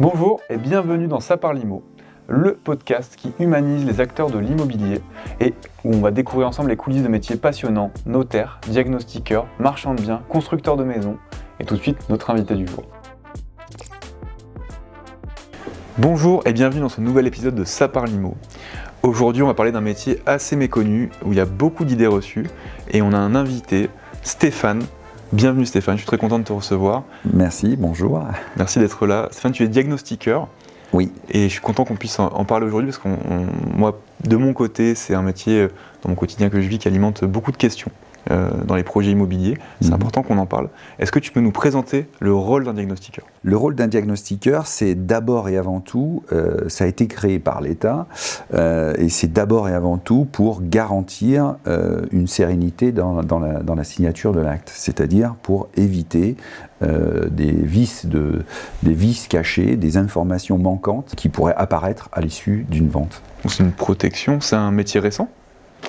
Bonjour et bienvenue dans Ça parle IMO, le podcast qui humanise les acteurs de l'immobilier et où on va découvrir ensemble les coulisses de métiers passionnants, notaires, diagnostiqueurs, marchands de biens, constructeurs de maisons et tout de suite notre invité du jour. Bonjour et bienvenue dans ce nouvel épisode de Ça parle IMO. Aujourd'hui on va parler d'un métier assez méconnu où il y a beaucoup d'idées reçues et on a un invité, Stéphane. Bienvenue Stéphane, je suis très content de te recevoir. Merci, bonjour. Merci d'être là. Stéphane, tu es diagnostiqueur. Oui. Et je suis content qu'on puisse en parler aujourd'hui parce que moi, de mon côté, c'est un métier dans mon quotidien que je vis qui alimente beaucoup de questions dans les projets immobiliers. C'est important qu'on en parle. Est-ce que tu peux nous présenter le rôle d'un diagnostiqueur ? Le rôle d'un diagnostiqueur, c'est d'abord et avant tout, ça a été créé par l'État, et c'est d'abord et avant tout pour garantir une sérénité dans la signature de l'acte, c'est-à-dire pour éviter des vices cachés, des informations manquantes qui pourraient apparaître à l'issue d'une vente. Donc c'est une protection, c'est un métier récent ?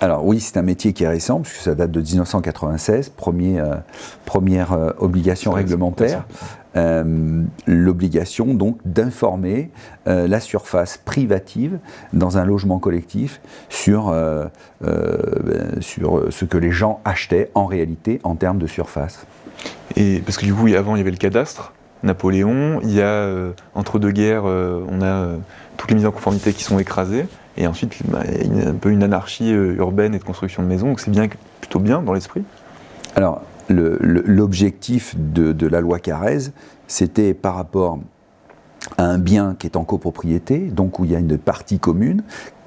Alors oui, c'est un métier qui est récent, puisque ça date de 1996, première obligation réglementaire, l'obligation donc d'informer la surface privative dans un logement collectif sur ce que les gens achetaient en réalité en termes de surface. Et parce que du coup, avant il y avait le cadastre, Napoléon, il y a entre deux guerres, on a toutes les mises en conformité qui sont écrasées. Et ensuite, il y a un peu une anarchie urbaine et de construction de maisons, donc c'est plutôt bien dans l'esprit. Alors, l'objectif de la loi Carrez, c'était par rapport à un bien qui est en copropriété, donc où il y a une partie commune,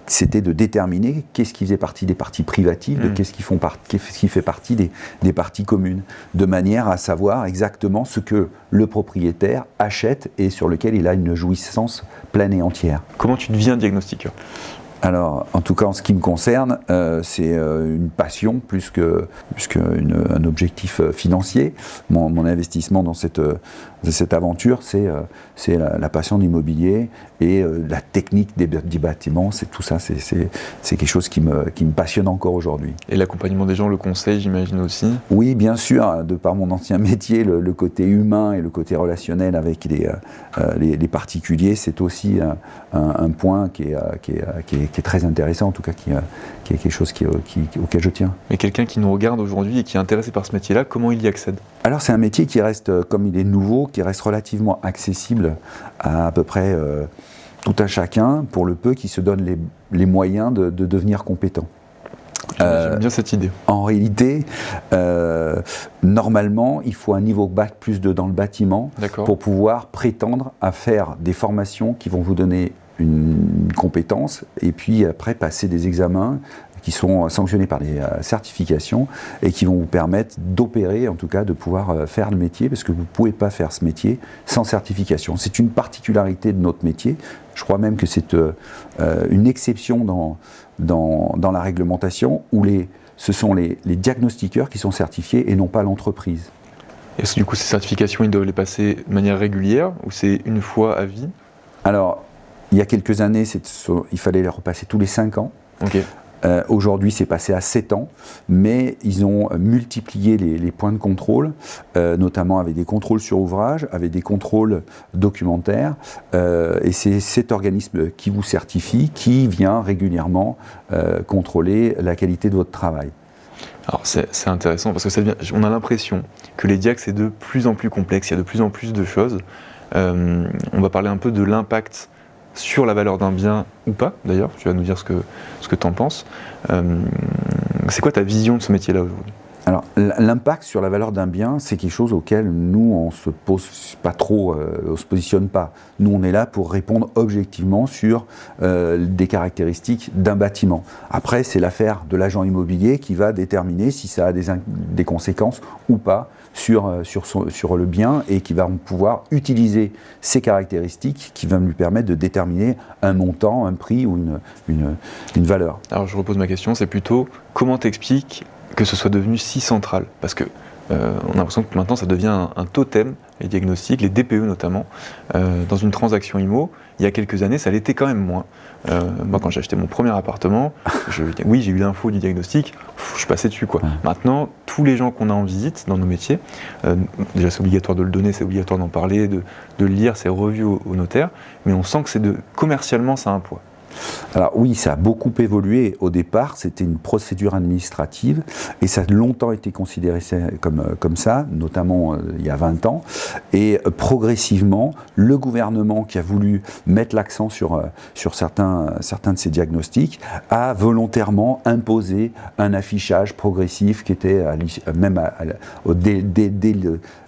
c'était de déterminer qu'est-ce qui faisait partie des parties privatives, de qu'est-ce qui fait partie des parties communes, de manière à savoir exactement ce que le propriétaire achète et sur lequel il a une jouissance pleine et entière. Comment tu deviens diagnostiqueur ? Alors, en tout cas, en ce qui me concerne, c'est une passion plus qu'un objectif financier. Mon investissement dans cette aventure, c'est la passion de l'immobilier et la technique des bâtiments. C'est tout ça, c'est quelque chose qui me passionne encore aujourd'hui. Et l'accompagnement des gens, le conseil, j'imagine aussi ? Oui, bien sûr. De par mon ancien métier, le côté humain et le côté relationnel avec les particuliers, c'est aussi un point qui est très intéressant, en tout cas qui est quelque chose auquel je tiens. Mais quelqu'un qui nous regarde aujourd'hui et qui est intéressé par ce métier-là, comment il y accède ? Alors c'est un métier qui reste, comme il est nouveau, qui reste relativement accessible à peu près tout un chacun, pour le peu qui se donne les moyens de devenir compétent. J'aime bien cette idée. En réalité, normalement, il faut un niveau bac plus 2 dans le bâtiment pour pouvoir prétendre à faire des formations qui vont vous donner une compétence et puis après passer des examens qui sont sanctionnés par des certifications et qui vont vous permettre d'opérer, en tout cas de pouvoir faire le métier, parce que vous ne pouvez pas faire ce métier sans certification. C'est une particularité de notre métier. Je crois même que c'est une exception dans la réglementation où ce sont les diagnostiqueurs qui sont certifiés et non pas l'entreprise. Est-ce que du coup ces certifications, ils doivent les passer de manière régulière ou c'est une fois à vie ? Alors, il y a quelques années, il fallait les repasser tous les 5 ans. Okay. Aujourd'hui, c'est passé à 7 ans, mais ils ont multiplié les points de contrôle, notamment avec des contrôles sur ouvrage, avec des contrôles documentaires, et c'est cet organisme qui vous certifie, qui vient régulièrement contrôler la qualité de votre travail. Alors c'est intéressant, parce que on a l'impression que les diacs, c'est de plus en plus complexe, il y a de plus en plus de choses. On va parler un peu de l'impact sur la valeur d'un bien ou pas, d'ailleurs, tu vas nous dire ce que tu en penses. C'est quoi ta vision de ce métier-là aujourd'hui ? Alors, l'impact sur la valeur d'un bien, c'est quelque chose auquel nous, on se pose pas trop, on se positionne pas. Nous, on est là pour répondre objectivement sur des caractéristiques d'un bâtiment. Après, c'est l'affaire de l'agent immobilier qui va déterminer si ça a des conséquences ou pas sur le bien et qui va pouvoir utiliser ces caractéristiques qui vont lui permettre de déterminer un montant, un prix ou une valeur. Alors, je repose ma question, c'est plutôt comment t'expliques que ce soit devenu si central ? Parce que on a l'impression que maintenant ça devient un totem, les diagnostics, les DPE notamment. Dans une transaction IMO, il y a quelques années, ça l'était quand même moins. Moi, quand j'ai acheté mon premier appartement, oui, j'ai eu l'info du diagnostic, je suis passé dessus, quoi. Maintenant, tous les gens qu'on a en visite dans nos métiers, déjà c'est obligatoire de le donner, c'est obligatoire d'en parler, de le lire, c'est revu au notaire, mais on sent que commercialement, ça a un poids. Alors oui, ça a beaucoup évolué. Au départ, c'était une procédure administrative et ça a longtemps été considéré comme ça, notamment il y a 20 ans. Et progressivement, le gouvernement qui a voulu mettre l'accent sur certains de ces diagnostics a volontairement imposé un affichage progressif qui était dès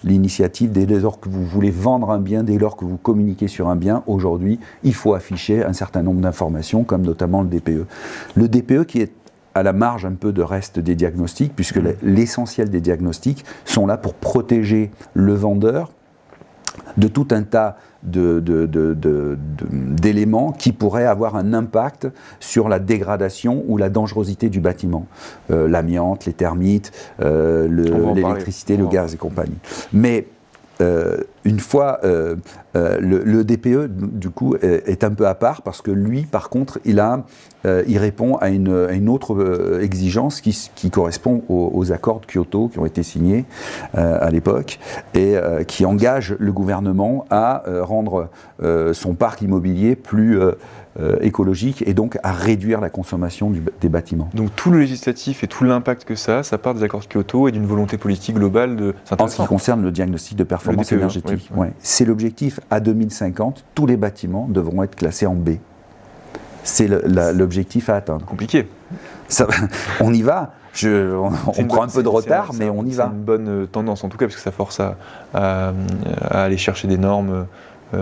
l'initiative, dès lors que vous voulez vendre un bien, dès lors que vous communiquez sur un bien, aujourd'hui, il faut afficher un certain nombre d'informations, comme notamment le DPE. Le DPE qui est à la marge un peu de reste des diagnostics, puisque l'essentiel des diagnostics sont là pour protéger le vendeur de tout un tas d'éléments qui pourraient avoir un impact sur la dégradation ou la dangerosité du bâtiment. L'amiante, les termites, l'électricité, le gaz et compagnie. Mais une fois, le DPE, du coup, est un peu à part parce que lui, par contre, il répond à une autre exigence qui correspond aux accords de Kyoto qui ont été signés à l'époque et qui engage le gouvernement à rendre son parc immobilier plus écologique et donc à réduire la consommation des bâtiments. Donc tout le législatif et tout l'impact que ça part des accords de Kyoto et d'une volonté politique globale de... En ce qui concerne le diagnostic de performance énergétique, oui. C'est l'objectif. À 2050, tous les bâtiments devront être classés en B. C'est l'objectif à atteindre. Compliqué. On y va. On prend un peu de retard, mais on y va. C'est une bonne tendance en tout cas, parce que ça force à aller chercher des normes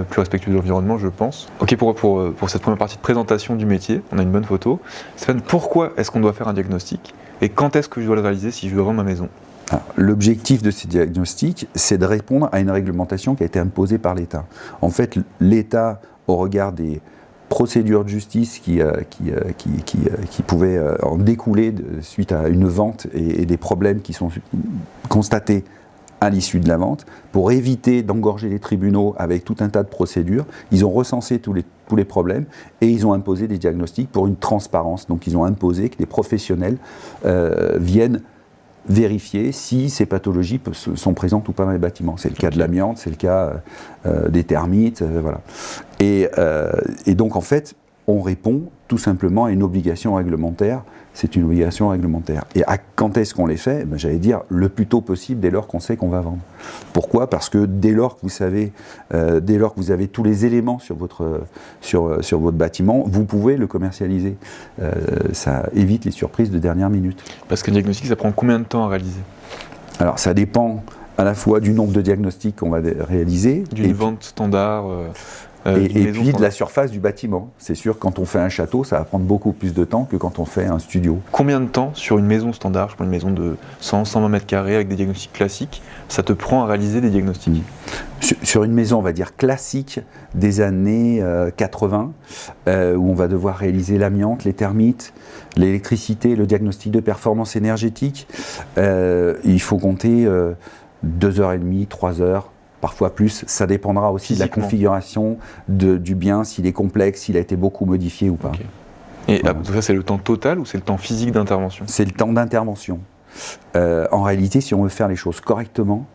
plus respectueux de l'environnement, je pense. Ok, pour cette première partie de présentation du métier, on a une bonne photo. Stéphane, pourquoi est-ce qu'on doit faire un diagnostic et quand est-ce que je dois le réaliser si je veux vendre ma maison? L'objectif de ces diagnostics, c'est de répondre à une réglementation qui a été imposée par l'État. En fait, l'État, au regard des procédures de justice qui pouvaient en découler suite à une vente et des problèmes qui sont constatés à l'issue de la vente, pour éviter d'engorger les tribunaux avec tout un tas de procédures, ils ont recensé tous les problèmes et ils ont imposé des diagnostics pour une transparence. Donc ils ont imposé que les professionnels viennent vérifier si ces pathologies sont présentes ou pas dans les bâtiments. C'est le cas de l'amiante, c'est le cas des termites, voilà. Et donc en fait, on répond tout simplement à une obligation réglementaire. C'est une obligation réglementaire. Et quand est-ce qu'on les fait? J'allais dire le plus tôt possible, dès lors qu'on sait qu'on va vendre. Pourquoi? Parce que dès lors que vous savez, dès lors que vous avez tous les éléments sur votre bâtiment, vous pouvez le commercialiser. Ça évite les surprises de dernière minute. Parce qu'un diagnostic, ça prend combien de temps à réaliser? Alors ça dépend à la fois du nombre de diagnostics qu'on va réaliser. D'une vente standard et puis de la surface du bâtiment. C'est sûr, quand on fait un château, ça va prendre beaucoup plus de temps que quand on fait un studio. Combien de temps sur une maison standard, je prends une maison de 100-120 mètres carrés avec des diagnostics classiques, ça te prend à réaliser des diagnostics? Sur une maison, on va dire classique, des années 80, où on va devoir réaliser l'amiante, les termites, l'électricité, le diagnostic de performance énergétique, il faut compter 2h30, 3 heures. Parfois plus, ça dépendra aussi de la configuration du bien, s'il est complexe, s'il a été beaucoup modifié ou pas. Okay. Et tout ça, c'est le temps total ou c'est le temps physique d'intervention? C'est le temps d'intervention. En réalité, si on veut faire les choses correctement,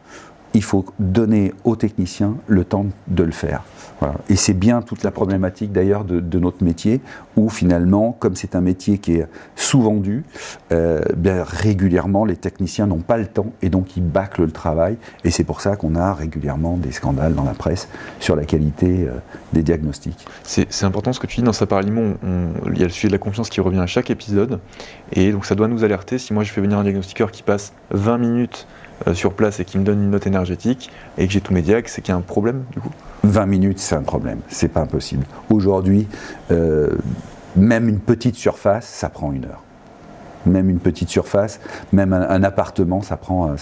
il faut donner aux techniciens le temps de le faire. Voilà. Et c'est bien toute la problématique d'ailleurs de notre métier, où finalement, comme c'est un métier qui est sous-vendu, régulièrement les techniciens n'ont pas le temps et donc ils bâclent le travail. Et c'est pour ça qu'on a régulièrement des scandales dans la presse sur la qualité des diagnostics. C'est important ce que tu dis dans Ça part IMO, il y a le sujet de la confiance qui revient à chaque épisode. Et donc ça doit nous alerter. Si moi je fais venir un diagnostiqueur qui passe 20 minutes sur place et qui me donne une note énergétique et que j'ai tous mes diags, c'est qu'il y a un problème du coup? 20 minutes, c'est un problème, c'est pas impossible. Aujourd'hui, même une petite surface, ça prend 1 heure. Même une petite surface, même un appartement, ça prend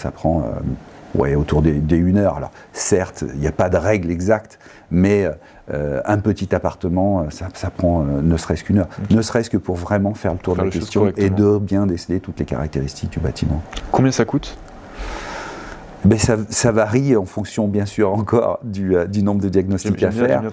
autour des 1 heure. Alors certes, il n'y a pas de règle exacte, mais un petit appartement, ça prend ne serait-ce qu'1 heure. Ne serait-ce que pour vraiment faire le tour de la question et de bien déceler toutes les caractéristiques du bâtiment. Combien ça coûte? Ça varie en fonction, bien sûr, encore du nombre de diagnostics à faire.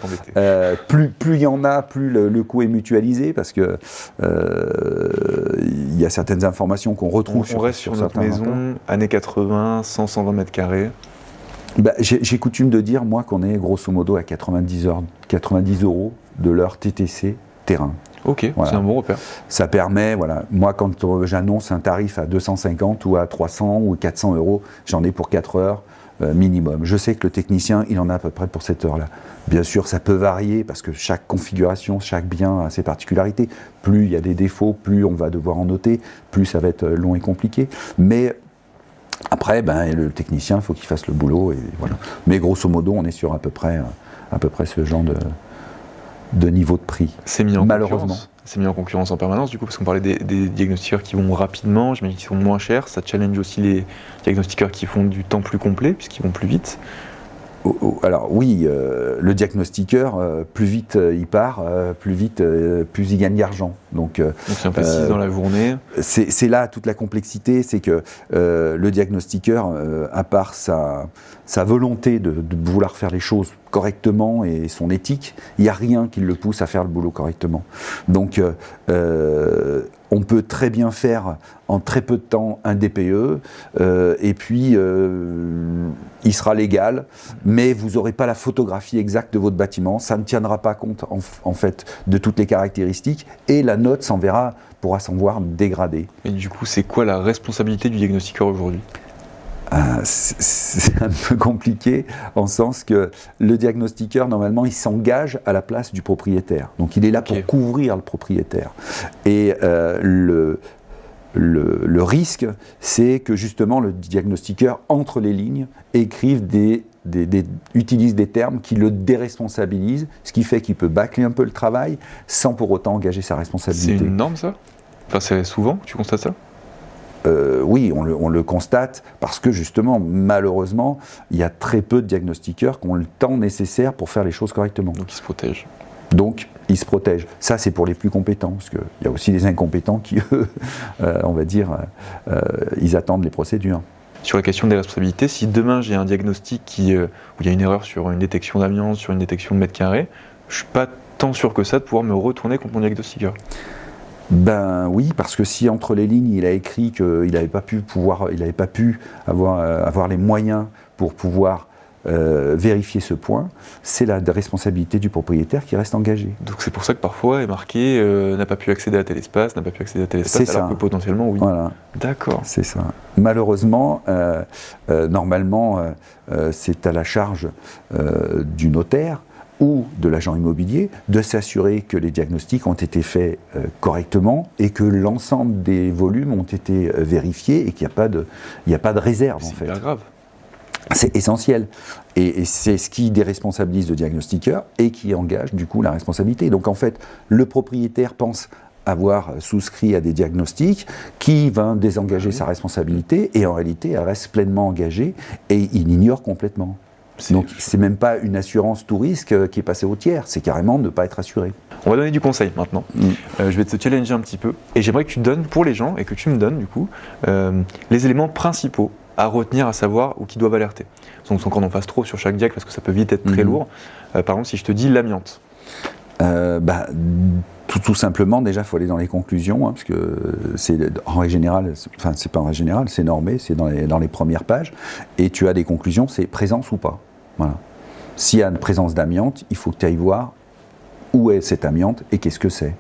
Plus il y en a, plus le coût est mutualisé, parce que il y a certaines informations qu'on retrouve on reste sur notre maison, années 80, 100-120 mètres carrés. J'ai coutume de dire, moi, qu'on est grosso modo à 90 € de l'heure TTC terrain. Ok, voilà. C'est un bon repère. Ça permet, voilà, moi quand j'annonce un tarif à 250 ou à 300 ou 400 €, j'en ai pour 4 heures minimum. Je sais que le technicien, il en a à peu près pour cette heure-là. Bien sûr, ça peut varier parce que chaque configuration, chaque bien a ses particularités. Plus il y a des défauts, plus on va devoir en noter, plus ça va être long et compliqué. Mais après, le technicien, il faut qu'il fasse le boulot. Et voilà. Mais grosso modo, on est sur à peu près ce genre de niveau de prix. C'est mis en malheureusement. C'est mis en concurrence en permanence, du coup, parce qu'on parlait des diagnostiqueurs qui vont rapidement, j'imagine qu'ils sont moins chers. Ça challenge aussi les diagnostiqueurs qui font du temps plus complet, puisqu'ils vont plus vite. Alors oui, le diagnostiqueur, plus vite il part, plus il gagne d'argent. Donc c'est un peu 6 dans la journée. C'est là toute la complexité, c'est que le diagnostiqueur, à part sa volonté de vouloir faire les choses correctement et son éthique, il n'y a rien qui le pousse à faire le boulot correctement. Donc on peut très bien faire en très peu de temps un DPE, et puis il sera légal, mais vous n'aurez pas la photographie exacte de votre bâtiment, ça ne tiendra pas compte en fait de toutes les caractéristiques, et la note pourra s'en voir dégradée. Et du coup, c'est quoi la responsabilité du diagnostiqueur aujourd'hui ? C'est un peu compliqué en sens que le diagnostiqueur, normalement, il s'engage à la place du propriétaire. Donc il est là pour couvrir le propriétaire. Et le risque, c'est que justement le diagnostiqueur, entre les lignes, utilise des termes qui le déresponsabilisent, ce qui fait qu'il peut bâcler un peu le travail sans pour autant engager sa responsabilité. C'est une norme, ça ? Enfin, c'est souvent que tu constates ça ? Oui, on le constate parce que justement, malheureusement, il y a très peu de diagnostiqueurs qui ont le temps nécessaire pour faire les choses correctement. Donc ils se protègent. Ça, c'est pour les plus compétents, parce qu'il y a aussi des incompétents qui, eux, on va dire, ils attendent les procédures. Sur la question des responsabilités, si demain j'ai un diagnostic où il y a une erreur sur une détection d'amiante, sur une détection de mètre carré, je ne suis pas tant sûr que ça de pouvoir me retourner contre mon diagnostiqueur. Oui, parce que si entre les lignes il a écrit qu'il n'avait pas pu avoir les moyens pour pouvoir vérifier ce point, c'est la responsabilité du propriétaire qui reste engagée. Donc c'est pour ça que parfois est marqué n'a pas pu accéder à tel espace, alors que potentiellement oui. Voilà. D'accord. C'est ça. Malheureusement, normalement, c'est à la charge du notaire ou de l'agent immobilier de s'assurer que les diagnostics ont été faits correctement et que l'ensemble des volumes ont été vérifiés et qu'il n'y a pas de réserve. C'est hyper grave. C'est essentiel. Et c'est ce qui déresponsabilise le diagnostiqueur et qui engage du coup la responsabilité. Donc en fait, le propriétaire pense avoir souscrit à des diagnostics qui va désengager sa responsabilité et en réalité, elle reste pleinement engagée et il ignore complètement. Donc c'est même pas une assurance tout risque qui est passée au tiers, c'est carrément ne pas être assuré. On va donner du conseil maintenant. Je vais te challenger un petit peu et j'aimerais que tu donnes pour les gens et que tu me donnes du coup les éléments principaux à retenir, à savoir ou qui doivent alerter. Donc sans qu'on en fasse trop sur chaque diag parce que ça peut vite être très lourd. Par exemple, si je te dis l'amiante. Tout simplement, déjà, il faut aller dans les conclusions, parce que c'est en règle générale, enfin, c'est pas en règle générale, c'est normé, c'est dans les premières pages, et tu as des conclusions, c'est présence ou pas. Voilà. S'il y a une présence d'amiante, il faut que tu ailles voir où est cette amiante et qu'est-ce que c'est.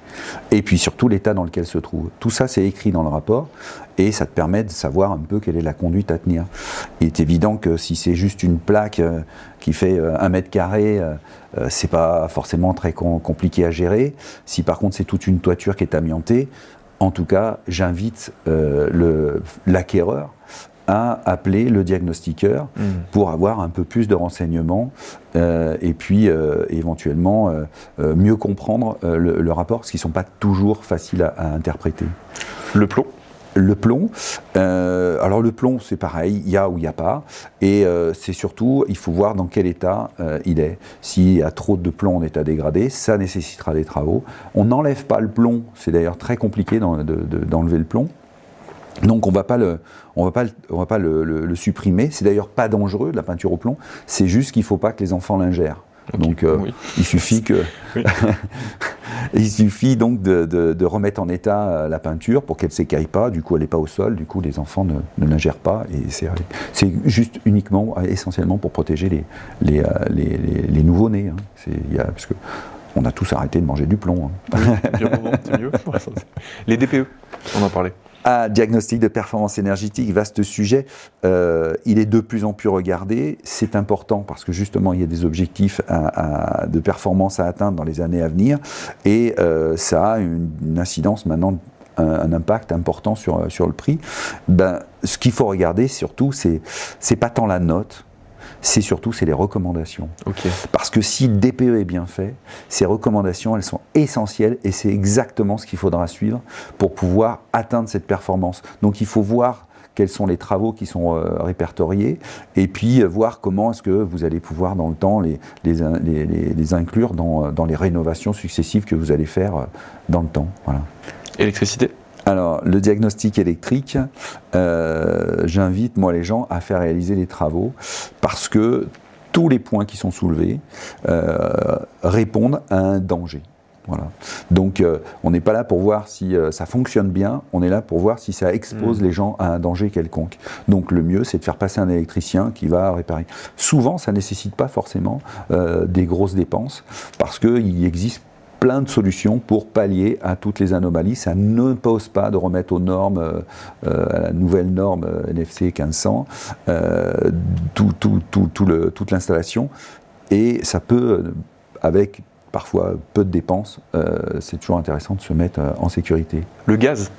Et puis surtout l'état dans lequel se trouve. Tout ça, c'est écrit dans le rapport, et ça te permet de savoir un peu quelle est la conduite à tenir. Il est évident que si c'est juste une plaque qui fait 1 mètre carré, c'est pas forcément très compliqué à gérer. Si par contre c'est toute une toiture qui est amiantée, en tout cas, j'invite l'acquéreur à appeler le diagnostiqueur pour avoir un peu plus de renseignements et puis éventuellement mieux comprendre le rapport, parce qu'ils ne sont pas toujours faciles à interpréter. Le plomb. Alors le plomb, c'est pareil, il y a ou il n'y a pas, et c'est surtout, il faut voir dans quel état il est. S'il y a trop de plomb en état dégradé, ça nécessitera des travaux. On n'enlève pas le plomb, c'est d'ailleurs très compliqué d'enlever le plomb. Donc on va pas le supprimer. C'est d'ailleurs pas dangereux de la peinture au plomb. C'est juste qu'il faut pas que les enfants l'ingèrent. Okay. Donc il suffit que il suffit donc de remettre en état la peinture pour qu'elle s'écaille pas. Du coup elle n'est pas au sol. Du coup les enfants ne l'ingèrent pas. Et c'est juste uniquement essentiellement pour protéger les nouveau-nés. Hein. Parce que on a tous arrêté de manger du plomb. Hein. C'est mieux. Les DPE, on en parlait. Diagnostic de performance énergétique, vaste sujet. Il est de plus en plus regardé. C'est important parce que justement, il y a des objectifs de performance à atteindre dans les années à venir. Et ça a une incidence maintenant, un impact important sur le prix. Ce qu'il faut regarder surtout, c'est pas tant la note, c'est les recommandations. Okay. Parce que si le DPE est bien fait, ces recommandations, elles sont essentielles et c'est exactement ce qu'il faudra suivre pour pouvoir atteindre cette performance. Donc il faut voir quels sont les travaux qui sont répertoriés et puis voir comment est-ce que vous allez pouvoir dans le temps les inclure dans les rénovations successives que vous allez faire dans le temps. Voilà. Électricité ? Alors, le diagnostic électrique, j'invite moi les gens à faire réaliser les travaux parce que tous les points qui sont soulevés répondent à un danger. Voilà. Donc, on n'est pas là pour voir si ça fonctionne bien, on est là pour voir si ça expose les gens à un danger quelconque. Donc, le mieux, c'est de faire passer un électricien qui va réparer. Souvent, ça ne nécessite pas forcément des grosses dépenses parce qu'il existe plein de solutions pour pallier à toutes les anomalies. Ça ne pose pas de remettre aux normes, à la nouvelle norme NFC 1500, toute l'installation. Et ça peut, avec parfois peu de dépenses, c'est toujours intéressant de se mettre en sécurité. Le gaz ?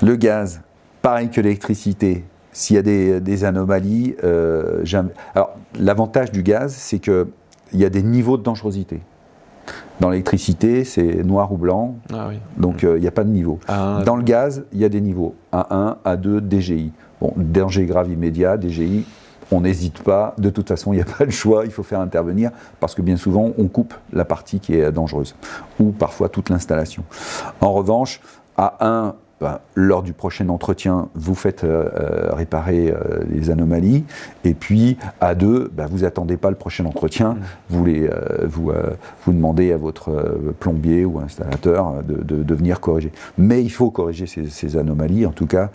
Le gaz, pareil que l'électricité. S'il y a des anomalies, alors l'avantage du gaz, c'est qu'il y a des niveaux de dangerosité. Dans l'électricité, c'est noir ou blanc, donc il n'y a pas de niveau. Dans le gaz, il y a des niveaux, A1, A2, DGI. Bon, danger grave immédiat, DGI, on n'hésite pas, de toute façon, il n'y a pas le choix, il faut faire intervenir, parce que bien souvent, on coupe la partie qui est dangereuse, ou parfois toute l'installation. En revanche, A1, lors du prochain entretien, vous faites réparer les anomalies. Et puis, A2, vous n'attendez pas le prochain entretien. Vous demandez à votre plombier ou installateur de venir corriger. Mais il faut corriger ces anomalies. En tout cas,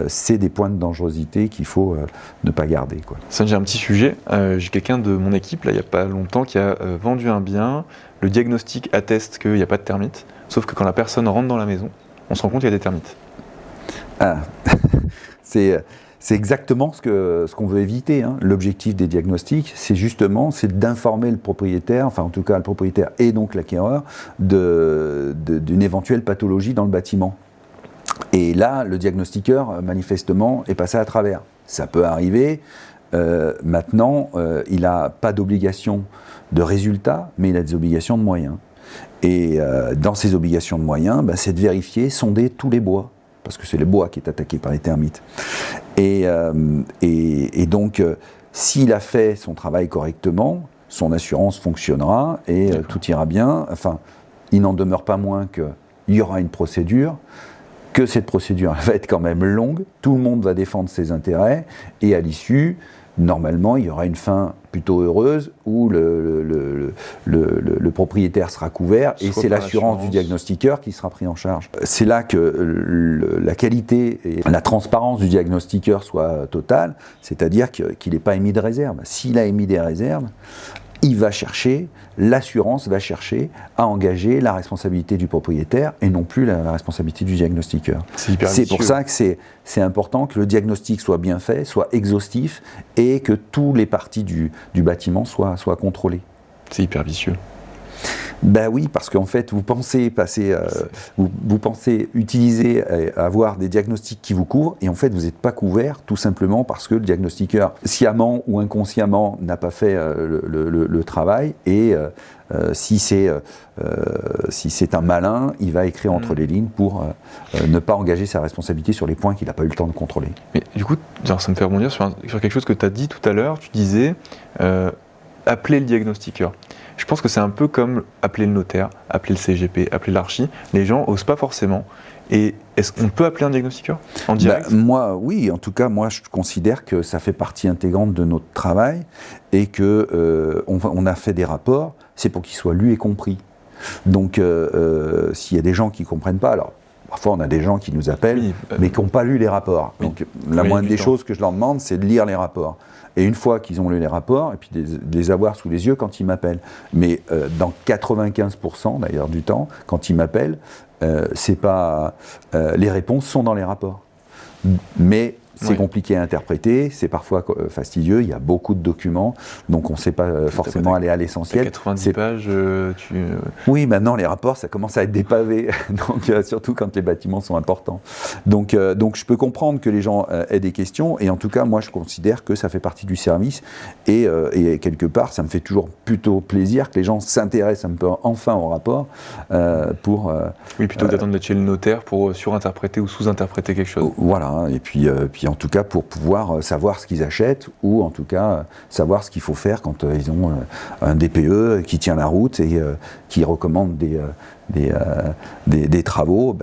c'est des points de dangerosité qu'il faut ne pas garder, quoi. Ça, j'ai un petit sujet. J'ai quelqu'un de mon équipe, là, il n'y a pas longtemps, qui a vendu un bien. Le diagnostic atteste qu'il n'y a pas de termites. Sauf que quand la personne rentre dans la maison, on se rend compte qu'il y a des termites. C'est exactement ce qu'on veut éviter. Hein. L'objectif des diagnostics, c'est d'informer le propriétaire, enfin en tout cas le propriétaire et donc l'acquéreur, d'une éventuelle pathologie dans le bâtiment. Et là, le diagnostiqueur, manifestement, est passé à travers. Ça peut arriver. Maintenant, il n'a pas d'obligation de résultat, mais il a des obligations de moyens. Et dans ces obligations de moyens, c'est de vérifier, sonder tous les bois, parce que c'est le bois qui est attaqué par les termites. Et donc, s'il a fait son travail correctement, son assurance fonctionnera et tout ira bien. Enfin, il n'en demeure pas moins qu'il y aura une procédure, que cette procédure va être quand même longue, tout le monde va défendre ses intérêts, et à l'issue, normalement, il y aura une fin plutôt heureuse où le propriétaire sera couvert et c'est l'assurance du diagnostiqueur qui sera pris en charge. C'est là que la qualité et la transparence du diagnostiqueur soit totale, c'est-à-dire qu'il n'ait pas émis de réserve. S'il a émis des réserves, l'assurance va chercher à engager la responsabilité du propriétaire et non plus la responsabilité du diagnostiqueur. C'est pour ça que c'est important que le diagnostic soit bien fait, soit exhaustif et que toutes les parties du bâtiment soient contrôlées. C'est hyper vicieux. Oui, parce qu'en fait, vous pensez utiliser, avoir des diagnostics qui vous couvrent, et en fait, vous n'êtes pas couvert, tout simplement parce que le diagnostiqueur, sciemment ou inconsciemment, n'a pas fait le travail, et si c'est un malin, il va écrire entre les lignes pour ne pas engager sa responsabilité sur les points qu'il n'a pas eu le temps de contrôler. Mais du coup, ça me fait rebondir sur quelque chose que tu as dit tout à l'heure, tu disais appeler le diagnostiqueur. Je pense que c'est un peu comme appeler le notaire, appeler le CGP, appeler l'archi. Les gens n'osent pas forcément. Et est-ce qu'on peut appeler un diagnostiqueur en direct ? Moi, oui. En tout cas, moi, je considère que ça fait partie intégrante de notre travail et que on a fait des rapports, c'est pour qu'ils soient lus et compris. Donc, s'il y a des gens qui ne comprennent pas, alors parfois on a des gens qui nous appellent, mais qui n'ont pas lu les rapports. Oui. Donc, la moindre des choses que je leur demande, c'est de lire les rapports. Et une fois qu'ils ont lu les rapports, et puis de les avoir sous les yeux quand ils m'appellent. Mais dans 95% d'ailleurs du temps, quand ils m'appellent, c'est pas, les réponses sont dans les rapports. Mais c'est compliqué à interpréter, c'est parfois fastidieux, il y a beaucoup de documents, donc on ne sait pas forcément aller à l'essentiel. 90 pages, Oui, maintenant les rapports, ça commence à être des pavés, donc, surtout quand les bâtiments sont importants. Donc je peux comprendre que les gens aient des questions, et en tout cas, moi je considère que ça fait partie du service, et quelque part, ça me fait toujours plutôt plaisir que les gens s'intéressent un peu enfin au rapport pour... oui, plutôt que d'attendre d'être chez le notaire pour surinterpréter ou sous-interpréter quelque chose. Voilà, et puis en tout cas pour pouvoir savoir ce qu'ils achètent ou en tout cas savoir ce qu'il faut faire quand ils ont un DPE qui tient la route et qui recommande des travaux,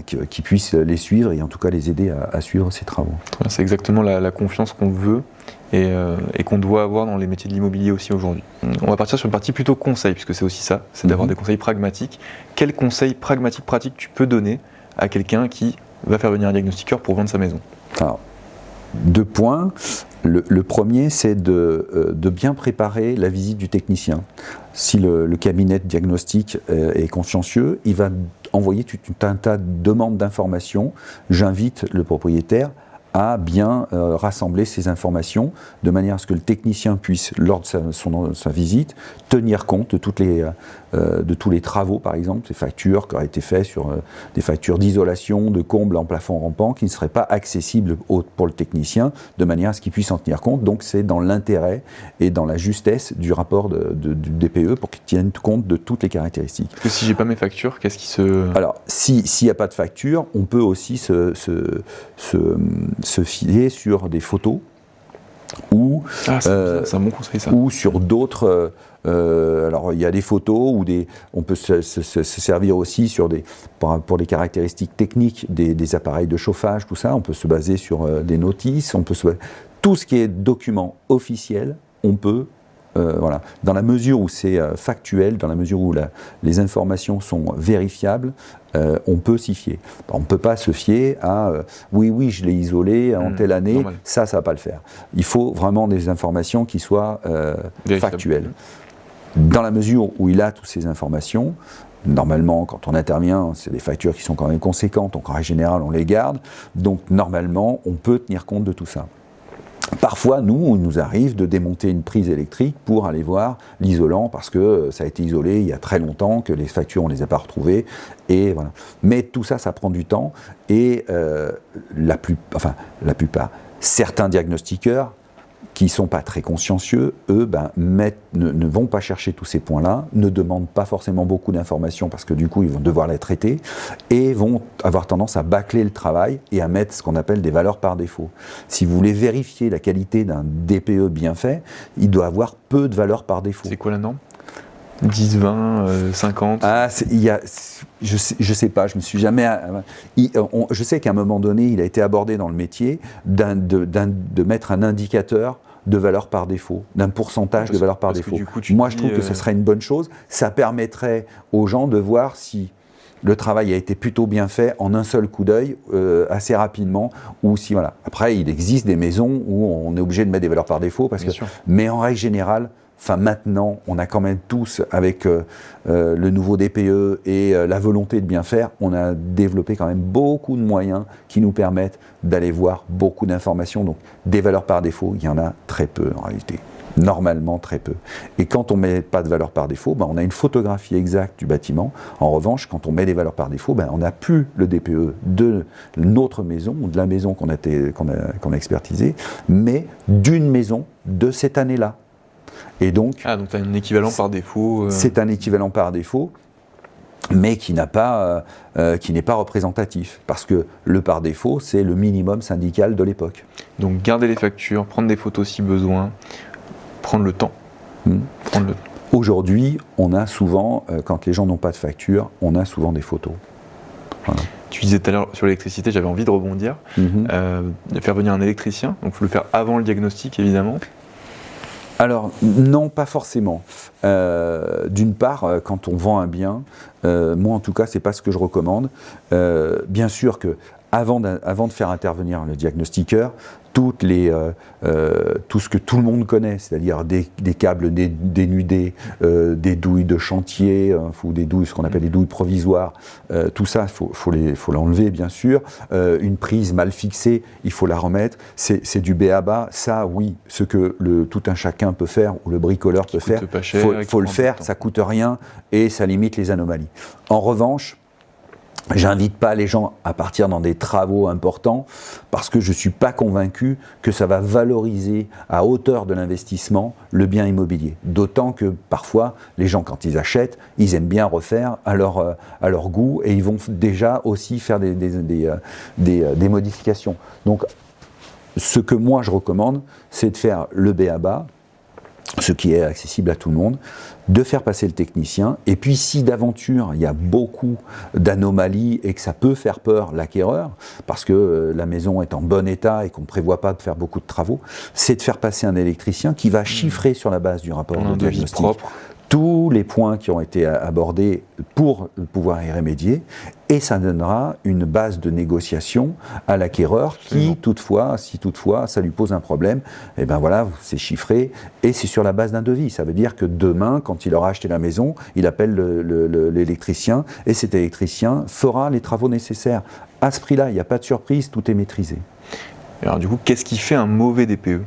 qu'ils puissent les suivre et en tout cas les aider à suivre ces travaux. C'est exactement la confiance qu'on veut et qu'on doit avoir dans les métiers de l'immobilier aussi aujourd'hui. On va partir sur une partie plutôt conseil, puisque c'est aussi ça, c'est d'avoir des conseils pragmatiques. Quels conseils pragmatiques, pratiques tu peux donner à quelqu'un qui va faire venir un diagnostiqueur pour vendre sa maison ? Alors, 2 points. Le premier, c'est de bien préparer la visite du technicien. Si le cabinet de diagnostic est consciencieux, il va envoyer tout un tas de demandes d'informations. J'invite le propriétaire à bien rassembler ces informations de manière à ce que le technicien puisse, lors de sa visite, tenir compte de tous les travaux, par exemple, ces factures qui auraient été faites sur des factures d'isolation, de combles en plafond rampant, qui ne seraient pas accessibles pour le technicien, de manière à ce qu'il puisse en tenir compte. Donc c'est dans l'intérêt et dans la justesse du rapport du DPE pour qu'il tienne compte de toutes les caractéristiques. Parce que si j'ai pas mes factures, qu'est-ce qui se... Alors, s'il n'y a pas de facture, on peut aussi se fier sur des photos ou c'est un bon conseil, ça. Ou sur d'autres. Alors il y a des photos ou on peut se servir aussi pour les caractéristiques techniques des appareils de chauffage, tout ça. On peut se baser sur des notices. Tout ce qui est document officiel, on peut. Voilà. Dans la mesure où c'est factuel, dans la mesure où les informations sont vérifiables, on peut s'y fier. On ne peut pas se fier à oui, je l'ai isolé en telle année, normal. Ça ne va pas le faire. Il faut vraiment des informations qui soient factuelles. Dans la mesure où il a toutes ces informations, normalement, quand on intervient, c'est des factures qui sont quand même conséquentes, donc en règle générale, on les garde. Donc normalement, on peut tenir compte de tout ça. Parfois, il nous arrive de démonter une prise électrique pour aller voir l'isolant parce que ça a été isolé il y a très longtemps, que les factures, on ne les a pas retrouvées. Et voilà. Mais tout ça, ça prend du temps. Et la plupart, certains diagnostiqueurs qui ne sont pas très consciencieux, eux, ne vont pas chercher tous ces points-là, ne demandent pas forcément beaucoup d'informations parce que du coup, ils vont devoir les traiter et vont avoir tendance à bâcler le travail et à mettre ce qu'on appelle des valeurs par défaut. Si vous voulez vérifier la qualité d'un DPE bien fait, il doit avoir peu de valeurs par défaut. C'est quoi la norme ? 10, 20, 50 je sais pas, je me suis jamais... je sais qu'à un moment donné, il a été abordé dans le métier de mettre un indicateur de valeur par défaut, d'un pourcentage de valeur par défaut. Moi, je trouve que ce serait une bonne chose. Ça permettrait aux gens de voir si le travail a été plutôt bien fait en un seul coup d'œil, assez rapidement, ou si voilà. Après, il existe des maisons où on est obligé de mettre des valeurs par défaut, mais en règle générale, maintenant, on a quand même tous, avec le nouveau DPE et la volonté de bien faire, on a développé quand même beaucoup de moyens qui nous permettent d'aller voir beaucoup d'informations. Donc, des valeurs par défaut, il y en a très peu en réalité. Normalement, très peu. Et quand on ne met pas de valeur par défaut, on a une photographie exacte du bâtiment. En revanche, quand on met des valeurs par défaut, on n'a plus le DPE de notre maison ou de la maison qu'on a expertisée, mais d'une maison de cette année-là. Et donc tu as un équivalent par défaut. C'est un équivalent par défaut, mais qui n'est pas représentatif, parce que le par défaut, c'est le minimum syndical de l'époque. Donc garder les factures, prendre des photos si besoin, prendre le temps. Aujourd'hui, on a souvent, quand les gens n'ont pas de facture, on a souvent des photos. Voilà. Tu disais tout à l'heure sur l'électricité, j'avais envie de rebondir. De faire venir un électricien, donc il faut le faire avant le diagnostic évidemment. Alors non, pas forcément. D'une part, quand on vend un bien, moi en tout cas, c'est pas ce que je recommande. Bien sûr que avant de faire intervenir le diagnostiqueur, tout ce que tout le monde connaît, c'est-à-dire des câbles dénudés, des douilles de chantier, ou des douilles, ce qu'on appelle des douilles provisoires, tout ça, il faut l'enlever bien sûr. Une prise mal fixée, il faut la remettre. C'est du b.a.-ba. Ça, oui, ce que tout un chacun peut faire, ou le bricoleur peut faire, il faut le faire, ça coûte rien et ça limite les anomalies. En revanche, j'invite pas les gens à partir dans des travaux importants parce que je suis pas convaincu que ça va valoriser à hauteur de l'investissement le bien immobilier. D'autant que parfois, les gens quand ils achètent, ils aiment bien refaire à leur goût et ils vont déjà aussi faire des modifications. Donc, ce que moi je recommande, c'est de faire le b.a.-ba, ce qui est accessible à tout le monde, de faire passer le technicien, et puis si d'aventure il y a beaucoup d'anomalies et que ça peut faire peur l'acquéreur, parce que la maison est en bon état et qu'on ne prévoit pas de faire beaucoup de travaux, c'est de faire passer un électricien qui va chiffrer sur la base du rapport de diagnostic tous les points qui ont été abordés pour pouvoir y remédier, et ça donnera une base de négociation à l'acquéreur qui, si toutefois ça lui pose un problème, et ben voilà, c'est chiffré et c'est sur la base d'un devis. Ça veut dire que demain, quand il aura acheté la maison, il appelle l'électricien et cet électricien fera les travaux nécessaires. À ce prix-là, il n'y a pas de surprise, tout est maîtrisé. Alors du coup, qu'est-ce qui fait un mauvais DPE ?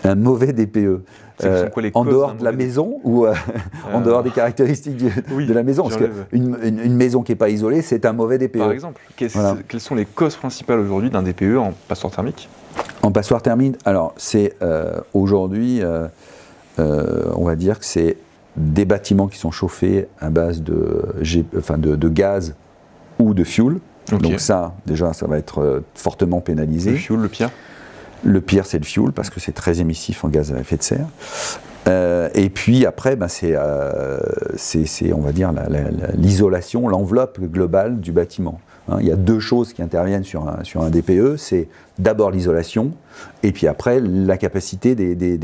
Un mauvais DPE. En dehors de la maison ou en dehors des caractéristiques de la maison, parce qu'une maison qui n'est pas isolée, c'est un mauvais DPE. Par exemple, quelles sont les causes principales aujourd'hui d'un DPE en passoire thermique ? En passoire thermique, alors c'est aujourd'hui, on va dire que c'est des bâtiments qui sont chauffés à base de gaz ou de fioul. Okay. Donc ça, déjà, ça va être fortement pénalisé. Le fioul, le pire ? Le pire, c'est le fioul, parce que c'est très émissif en gaz à effet de serre. Et puis après, c'est on va dire, l'isolation, l'enveloppe globale du bâtiment. Il y a deux choses qui interviennent sur un DPE, c'est d'abord l'isolation, et puis après la capacité des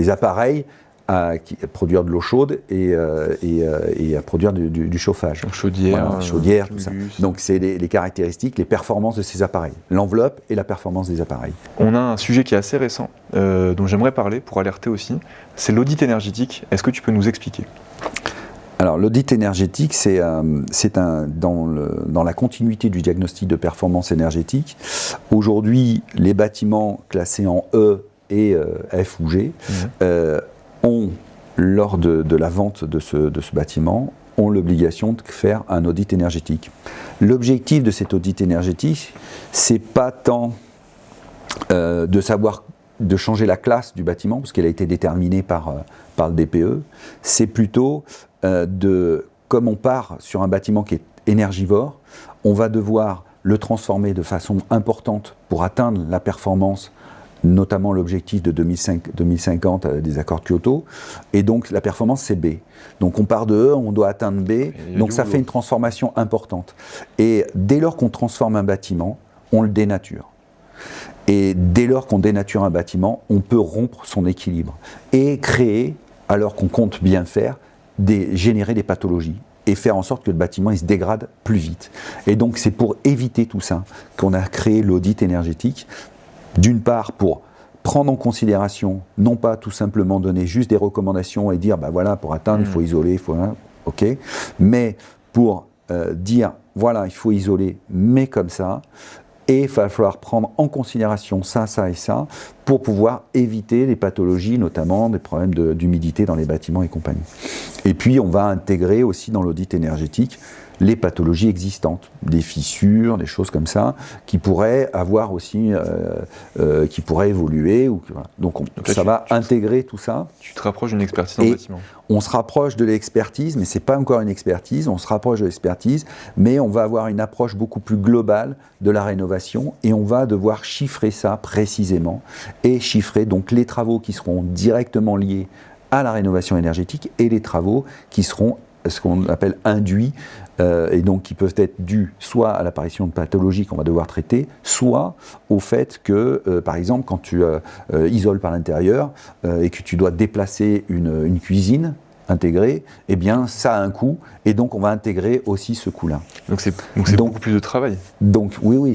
appareils à produire de l'eau chaude et à produire du chauffage. Donc chaudière, tout ça. Donc c'est les caractéristiques, les performances de ces appareils, l'enveloppe et la performance des appareils. On a un sujet qui est assez récent, dont j'aimerais parler pour alerter aussi, c'est l'audit énergétique. Est-ce que tu peux nous expliquer ? Alors l'audit énergétique, c'est dans la continuité du diagnostic de performance énergétique. Aujourd'hui, les bâtiments classés en E et F ou G ont, lors de la vente de ce bâtiment, ont l'obligation de faire un audit énergétique. L'objectif de cet audit énergétique, c'est pas tant de changer la classe du bâtiment, parce qu'elle a été déterminée par le DPE, c'est plutôt comme on part sur un bâtiment qui est énergivore, on va devoir le transformer de façon importante pour atteindre la performance, notamment l'objectif de 2050 des accords de Kyoto, et donc la performance c'est B. Donc on part de E, on doit atteindre B, donc ça fait une transformation importante. Et dès lors qu'on transforme un bâtiment, on le dénature. Et dès lors qu'on dénature un bâtiment, on peut rompre son équilibre et créer, alors qu'on compte bien faire, générer des pathologies et faire en sorte que le bâtiment il se dégrade plus vite. Et donc c'est pour éviter tout ça qu'on a créé l'audit énergétique. D'une part, pour prendre en considération, non pas tout simplement donner juste des recommandations et dire, voilà, pour atteindre, il faut isoler, ok, mais pour dire, voilà, il faut isoler, mais comme ça, et il va falloir prendre en considération ça, ça et ça, pour pouvoir éviter les pathologies, notamment des problèmes d'humidité dans les bâtiments et compagnie. Et puis, on va intégrer aussi dans l'audit énergétique les pathologies existantes, des fissures, des choses comme ça, qui pourraient avoir aussi, qui pourraient évoluer. Voilà. Donc ça va intégrer tout ça. Tu te rapproches d'une expertise en bâtiment. On se rapproche de l'expertise, mais ce n'est pas encore une expertise, on se rapproche de l'expertise, mais on va avoir une approche beaucoup plus globale de la rénovation et on va devoir chiffrer ça précisément et chiffrer donc les travaux qui seront directement liés à la rénovation énergétique et les travaux qui seront ce qu'on appelle induits et donc qui peuvent être dus soit à l'apparition de pathologies qu'on va devoir traiter, soit au fait que, par exemple, quand tu isoles par l'intérieur et que tu dois déplacer une cuisine intégrée, eh bien ça a un coût et donc on va intégrer aussi ce coût-là. Donc c'est beaucoup plus de travail. Donc oui, on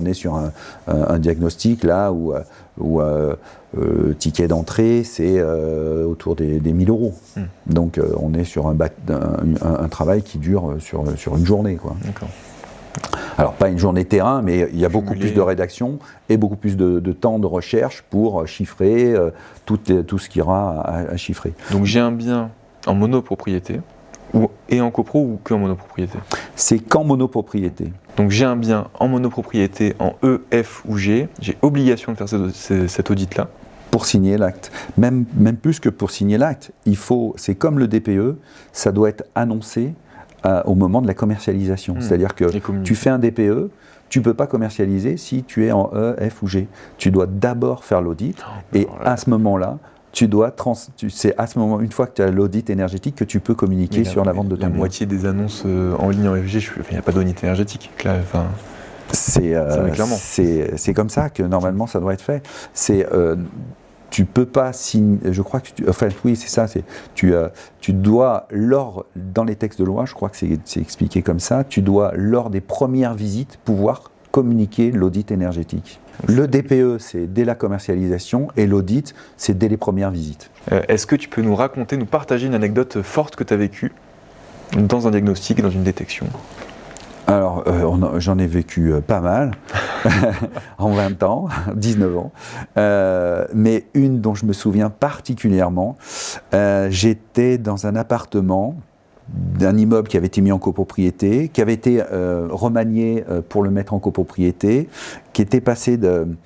est sur un diagnostic là où ticket d'entrée c'est autour des 1 000 €. Donc on est sur un travail qui dure sur une journée, quoi. D'accord. Alors pas une journée terrain, mais il y a beaucoup plus de rédaction et beaucoup plus de temps de recherche pour chiffrer tout ce qu'il y aura à chiffrer. Donc j'ai un bien en monopropriété et en copro ou qu'en monopropriété? C'est qu'en monopropriété. Donc j'ai un bien en monopropriété en E, F ou G, j'ai obligation de faire cet audit-là. Pour signer l'acte. Même plus que pour signer l'acte, c'est comme le DPE, ça doit être annoncé au moment de la commercialisation. C'est-à-dire que tu fais un DPE, tu ne peux pas commercialiser si tu es en E, F ou G. Tu dois d'abord faire l'audit et à ce moment-là, c'est à ce moment, une fois que tu as l'audit énergétique, que tu peux communiquer sur la vente de ton bien. La moitié des annonces en ligne en FG, il n'y a pas d'audit énergétique. Là, c'est comme ça que normalement ça doit être fait. Tu peux pas signer, je crois que oui, c'est ça, tu dois, dans les textes de loi, je crois que c'est expliqué comme ça, tu dois, lors des premières visites, pouvoir communiquer l'audit énergétique. Le DPE, c'est dès la commercialisation, et l'audit, c'est dès les premières visites. Est-ce que tu peux nous partager une anecdote forte que tu as vécue dans un diagnostic et dans une détection ? Alors, j'en ai vécu pas mal, en 20 ans, 19 ans, mais une dont je me souviens particulièrement, j'étais dans un appartement d'un immeuble qui avait été mis en copropriété, qui avait été remanié pour le mettre en copropriété, qui était passé d'une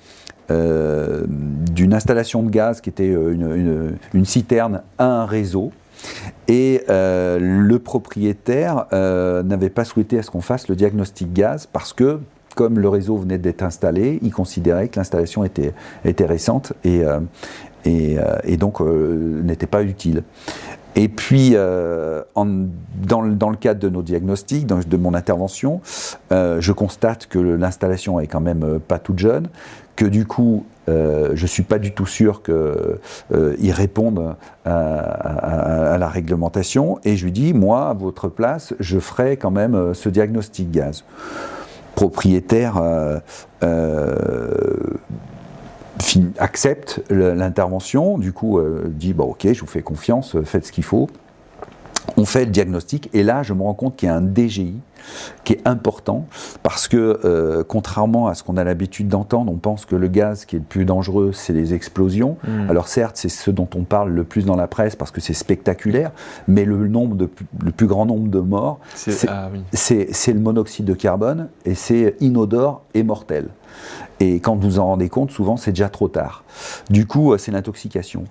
installation de gaz qui était une citerne à un réseau. Et le propriétaire n'avait pas souhaité à ce qu'on fasse le diagnostic gaz parce que, comme le réseau venait d'être installé, il considérait que l'installation était récente et donc n'était pas utile. Et puis, dans le cadre de nos diagnostics, de mon intervention, je constate que l'installation est quand même pas toute jeune, que du coup, je ne suis pas du tout sûr qu'ils répondent à la réglementation, et je lui dis, moi, à votre place, je ferai quand même ce diagnostic gaz. Propriétaire accepte l'intervention, du coup dit bah, ok, je vous fais confiance, faites ce qu'il faut. On fait le diagnostic et là je me rends compte qu'il y a un DGI qui est important parce que contrairement à ce qu'on a l'habitude d'entendre, on pense que le gaz qui est le plus dangereux c'est les explosions. Alors certes c'est ce dont on parle le plus dans la presse parce que c'est spectaculaire, mais le plus grand nombre de morts c'est le monoxyde de carbone et c'est inodore et mortel. Et quand vous en rendez compte, souvent c'est déjà trop tard. Du coup, c'est l'intoxication.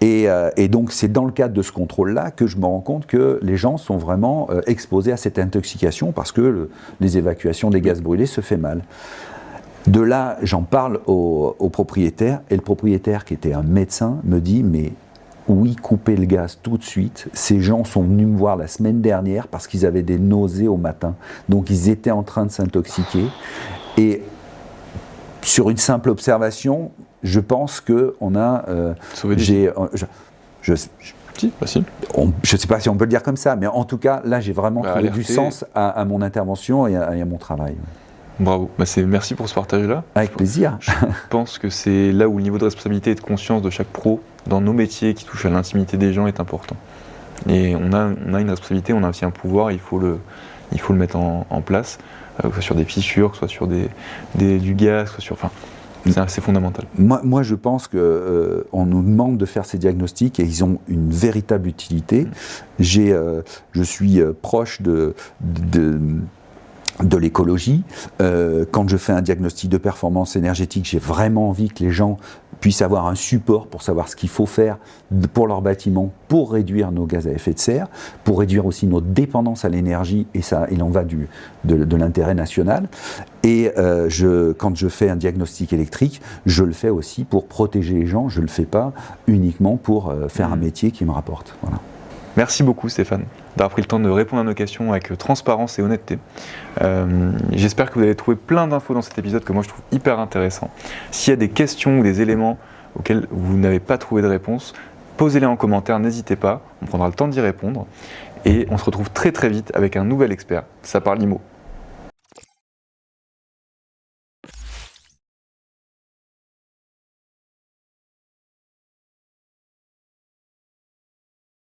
Et donc, c'est dans le cadre de ce contrôle-là que je me rends compte que les gens sont vraiment exposés à cette intoxication parce que les évacuations des gaz brûlés se fait mal. De là, j'en parle au propriétaire, et le propriétaire, qui était un médecin, me dit « mais oui, coupez le gaz tout de suite. Ces gens sont venus me voir la semaine dernière parce qu'ils avaient des nausées au matin. Donc, ils étaient en train de s'intoxiquer. » Et sur une simple observation, je pense qu'on a... je ne sais pas si on peut le dire comme ça, mais en tout cas, là, j'ai vraiment trouvé du sens à mon intervention et à mon travail. Bravo. Merci pour ce partage-là. Avec plaisir. Je pense que c'est là où le niveau de responsabilité et de conscience de chaque pro, dans nos métiers qui touchent à l'intimité des gens, est important. Et on a une responsabilité, on a aussi un pouvoir, il faut le mettre en place. Que ce soit sur des fissures, que ce soit sur du gaz, que ce soit sur... C'est fondamental. Moi, je pense qu'on nous demande de faire ces diagnostics et ils ont une véritable utilité. Je suis proche de l'écologie. Quand je fais un diagnostic de performance énergétique, j'ai vraiment envie que les gens puissent avoir un support pour savoir ce qu'il faut faire pour leur bâtiment, pour réduire nos gaz à effet de serre, pour réduire aussi notre dépendance à l'énergie, et ça, il en va de l'intérêt national. Et quand je fais un diagnostic électrique, je le fais aussi pour protéger les gens, je ne le fais pas uniquement pour faire un métier qui me rapporte. Voilà. Merci beaucoup Stéphane d'avoir pris le temps de répondre à nos questions avec transparence et honnêteté. J'espère que vous avez trouvé plein d'infos dans cet épisode que moi je trouve hyper intéressant. S'il y a des questions ou des éléments auxquels vous n'avez pas trouvé de réponse, posez-les en commentaire, n'hésitez pas, on prendra le temps d'y répondre. Et on se retrouve très très vite avec un nouvel expert, ça parle IMO.